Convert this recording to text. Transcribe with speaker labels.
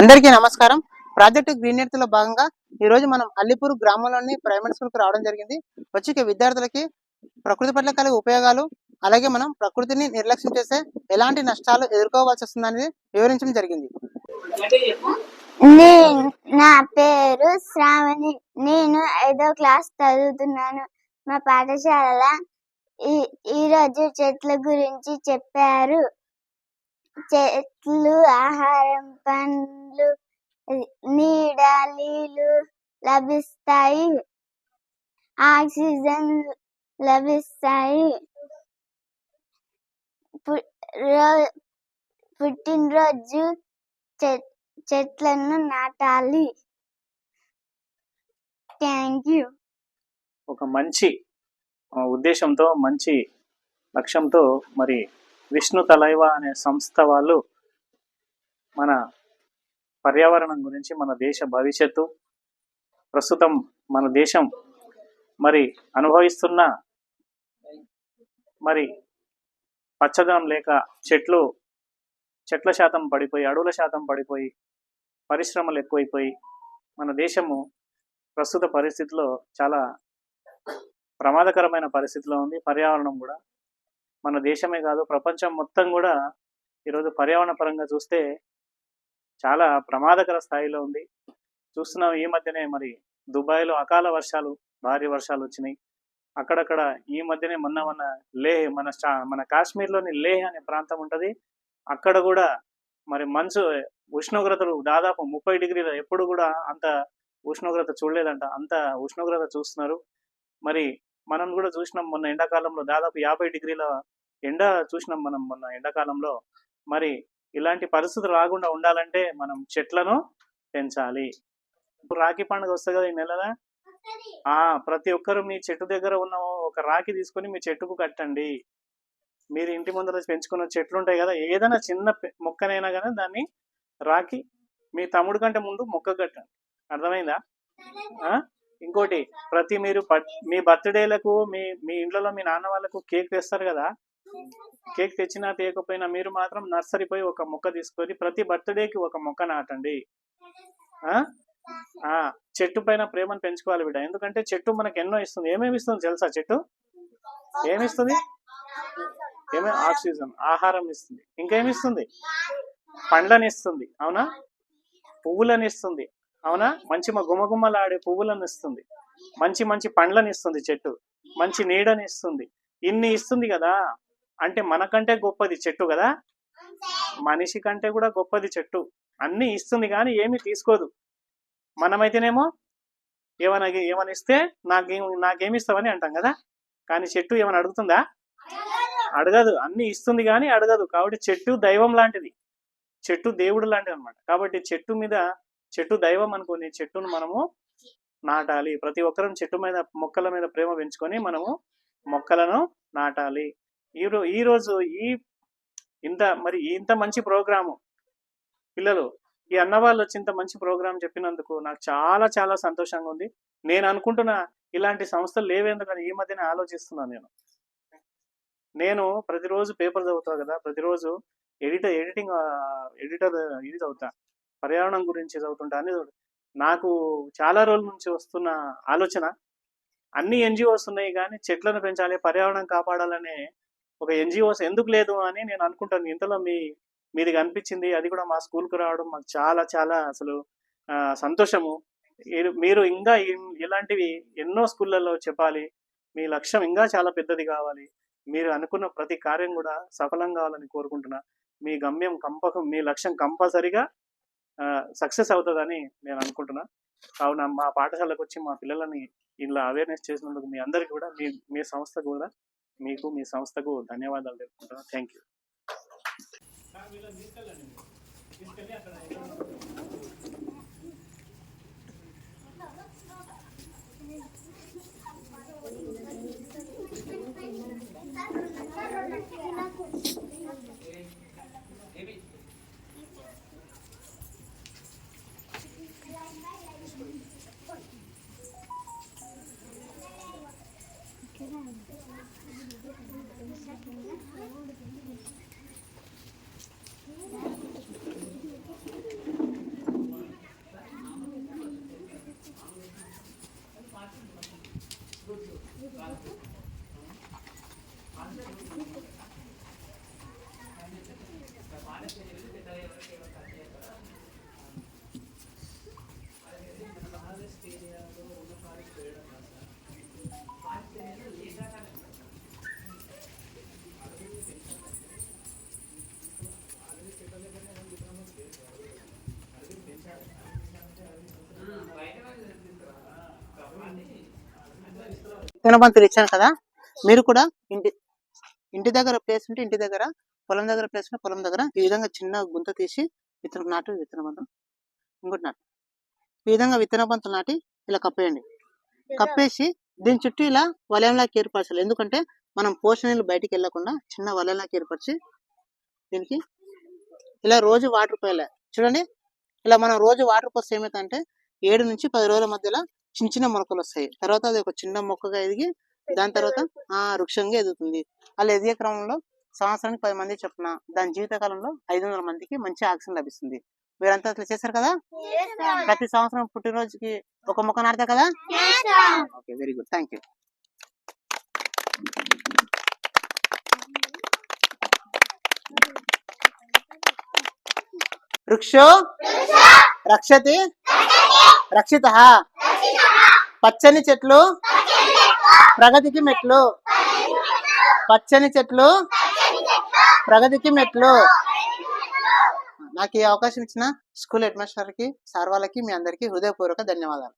Speaker 1: అందరికీ నమస్కారం. Project green earth లో భాగంగా ఈ రోజు మనం అల్లిపూర్ గ్రామంలోని ప్రైమరీ స్కూల్ కు రావడం జరిగింది. వచ్చి విద్యార్థులకి ప్రకృతి పట్ల కలిగే ఉపయోగాలు, అలాగే మనం ప్రకృతిని నిర్లక్ష్యం చేస్తే ఎలాంటి నష్టాలు ఎదుర్కోవాల్సి వస్తుందనేది వివరించడం జరిగింది.
Speaker 2: నా పేరు శ్రావణి. నేను 5వ క్లాస్ చదువుతున్నాను. మా పాఠశాల ఈరోజు చెట్ల గురించి చెప్పారు. చెట్లు ఆహారం, పండ్లు, నీడ, నీళ్లు లభిస్తాయి, ఆక్సిజన్ లభిస్తాయి. పుట్టినరోజు చెట్లను నాటాలి. Thank you.
Speaker 3: ఒక మంచి ఉద్దేశంతో, మంచి లక్ష్యంతో మరి విష్ణు తలైవ అనే సంస్థ వాళ్ళు మన పర్యావరణం గురించి, మన దేశ భవిష్యత్తు, ప్రస్తుతం మన దేశం మరి అనుభవిస్తున్న మరి పచ్చదనం లేక చెట్ల శాతం పడిపోయి, అడవుల శాతం పడిపోయి, పరిశ్రమలు ఎక్కువైపోయి మన దేశము ప్రస్తుత పరిస్థితిలో చాలా ప్రమాదకరమైన పరిస్థితిలో ఉంది. పర్యావరణం కూడా మన దేశమే కాదు, ప్రపంచం మొత్తం కూడా ఈరోజు పర్యావరణ పరంగా చూస్తే చాలా ప్రమాదకర స్థాయిలో ఉంది. చూస్తున్నాం, ఈ మధ్యనే మరి దుబాయ్లో అకాల వర్షాలు, భారీ వర్షాలు వచ్చినాయి. అక్కడక్కడ ఈ మధ్యనే మొన్న లేహ్, మన కాశ్మీర్లోని లేహ్ అనే ప్రాంతం ఉంటుంది. అక్కడ కూడా మరి మంచు ఉష్ణోగ్రతలు దాదాపు 30 డిగ్రీల, ఎప్పుడు కూడా అంత ఉష్ణోగ్రత చూడలేదంట. అంత ఉష్ణోగ్రత చూస్తున్నారు. మరి మనం కూడా చూసినాం, మొన్న ఎండాకాలంలో దాదాపు 50 డిగ్రీల ఎండ చూసినాం మనం మొన్న ఎండాకాలంలో. మరి ఇలాంటి పరిస్థితులు రాకుండా ఉండాలంటే మనం చెట్లను పెంచాలి. ఇప్పుడు రాఖీ పండుగ వస్తుంది కదా ఈ నెలల. ప్రతి ఒక్కరు మీ చెట్టు దగ్గర ఉన్న ఒక రాఖీ తీసుకొని మీ చెట్టుకు కట్టండి. మీరు ఇంటి ముందర పెంచుకున్న చెట్లు ఉంటాయి కదా, ఏదైనా చిన్న మొక్కనైనా కానీ దాన్ని రాఖీ మీ తమ్ముడు కంటే ముందు మొక్క కట్టండి. అర్థమైందా? ఇంకోటి, మీరు మీ బర్త్డేలకు మీ ఇంట్లో మీ నాన్న వాళ్ళకు కేక్ తెస్తారు కదా, కేక్ తెచ్చినా తేయకపోయినా మీరు మాత్రం నర్సరీ పోయి ఒక మొక్క తీసుకొని ప్రతి బర్త్డేకి ఒక మొక్క నాటండి. చెట్టు పైన ప్రేమను పెంచుకోవాలి బిడ్డ. ఎందుకంటే చెట్టు మనకు ఎన్నో ఇస్తుంది. ఏమేమి ఇస్తుంది తెలుసా? చెట్టు ఏమిస్తుంది? ఆక్సిజన్, ఆహారం ఇస్తుంది. ఇంకేమిస్తుంది? పండ్లను ఇస్తుంది, అవునా? పువ్వులను ఇస్తుంది, అవునా? మంచి గుమగుమలాడే పువ్వులను ఇస్తుంది, మంచి మంచి పండ్లను ఇస్తుంది చెట్టు, మంచి నీడని ఇస్తుంది. ఇన్ని ఇస్తుంది కదా, అంటే మనకంటే గొప్పది చెట్టు కదా, మనిషి కంటే కూడా గొప్పది చెట్టు. అన్ని ఇస్తుంది కానీ ఏమి తీసుకోదు. మనమైతేనేమో ఏమైనా ఇస్తే నాకేమిస్తావని అంటాం కదా, కానీ చెట్టు ఏమైనా అడుగుతుందా? అడగదు. అన్ని ఇస్తుంది కానీ అడగదు. కాబట్టి చెట్టు దైవం లాంటిది, చెట్టు దేవుడు లాంటిది అనమాట. కాబట్టి చెట్టు దైవం అనుకుని చెట్టును మనము నాటాలి. ప్రతి ఒక్కరం మొక్కల మీద ప్రేమ పెంచుకొని మనము మొక్కలను నాటాలి. ఈరోజు ఇంత మంచి ప్రోగ్రాము, పిల్లలు ఈ అన్నవాళ్ళు వచ్చి ఇంత మంచి ప్రోగ్రాం చెప్పినందుకు నాకు చాలా చాలా సంతోషంగా ఉంది. నేను అనుకుంటున్నా ఇలాంటి సంస్థలు లేవేందుకని ఈ మధ్యనే ఆలోచిస్తున్నాను. నేను ప్రతిరోజు పేపర్ చదువుతా కదా, ప్రతిరోజు ఎడిటర్ ఇది చదువుతా, పర్యావరణం గురించి చదువుతుంటా. అని నాకు చాలా రోజుల నుంచి వస్తున్న ఆలోచన, అన్ని ఎన్జిఓస్ ఉన్నాయి కానీ చెట్లను పెంచాలి, పర్యావరణం కాపాడాలనే ఒక ఎన్జిఓస్ ఎందుకు లేదు అని నేను అనుకుంటాను. ఇంతలో మీది కనిపించింది, అది కూడా మా స్కూల్కి రావడం మాకు చాలా చాలా అసలు సంతోషము. మీరు ఇంకా ఇలాంటివి ఎన్నో స్కూళ్ళల్లో చెప్పాలి. మీ లక్ష్యం ఇంకా చాలా పెద్దది కావాలి. మీరు అనుకున్న ప్రతి కార్యం కూడా సఫలం కావాలని కోరుకుంటున్నా. మీ లక్ష్యం కంపల్సరిగా సక్సెస్ అవుతుందని నేను అనుకుంటున్నా. కావున మా పాఠశాలకు వచ్చి మా పిల్లలని ఇలా అవేర్నెస్ చేసినందుకు మీ అందరికీ కూడా, మీ సంస్థకు కూడా, మీ సంస్థకు ధన్యవాదాలు తెలుపుకుంటున్నాను. Thank you.
Speaker 1: విత్తన బంతులు ఇచ్చాను కదా, మీరు కూడా ఇంటి దగ్గర ప్లేస్ ఉంటే ఇంటి దగ్గర, పొలం దగ్గర ప్లేస్ ఉంటే పొలం దగ్గర ఈ విధంగా చిన్న గుంత తీసి విత్తన బంతం ఇంకోటి నాటు, ఈ విధంగా విత్తన బంతులు నాటి ఇలా కప్పేయండి. కప్పేసి దీని చుట్టూ ఇలా వలయంలాగా ఏర్పరచాలి. ఎందుకంటే మనం పోషణ నీళ్ళు బయటికి వెళ్ళకుండా చిన్న వలయంలాగా ఏర్పరిచి దీనికి ఇలా రోజు వాటర్ పోయాలి. చూడండి, ఇలా మనం రోజు వాటర్ పోస్తే ఏమవుతుందంటే 7 నుంచి 10 రోజుల మధ్యలో చిన్న చిన్న మొలకలు వస్తాయి. తర్వాత అది ఒక చిన్న మొక్కగా ఎదిగి దాని తర్వాత వృక్షంగా ఎదుగుతుంది. అలా ఎదిగే క్రమంలో సంవత్సరానికి 10 మంది చొప్పున దాని జీవితకాలంలో 500 మందికి మంచి ఆక్సిజన్ లభిస్తుంది. మీరంతా అట్లా చేశారు కదా? ప్రతి సంవత్సరం పుట్టినరోజుకి ఒక మొక్క నాటుతారు కదా? Okay, very good, thank you. వృక్షో రక్షతి రక్షితః. పచ్చని చెట్లు ప్రగతికి మెట్లు. పచ్చని చెట్లు ప్రగతికి మెట్లు. నాకు ఈ అవకాశం ఇచ్చిన స్కూల్ హెడ్ మాస్టర్ కి, సార్ వాళ్ళకి, మీ అందరికీ హృదయపూర్వక ధన్యవాదాలు.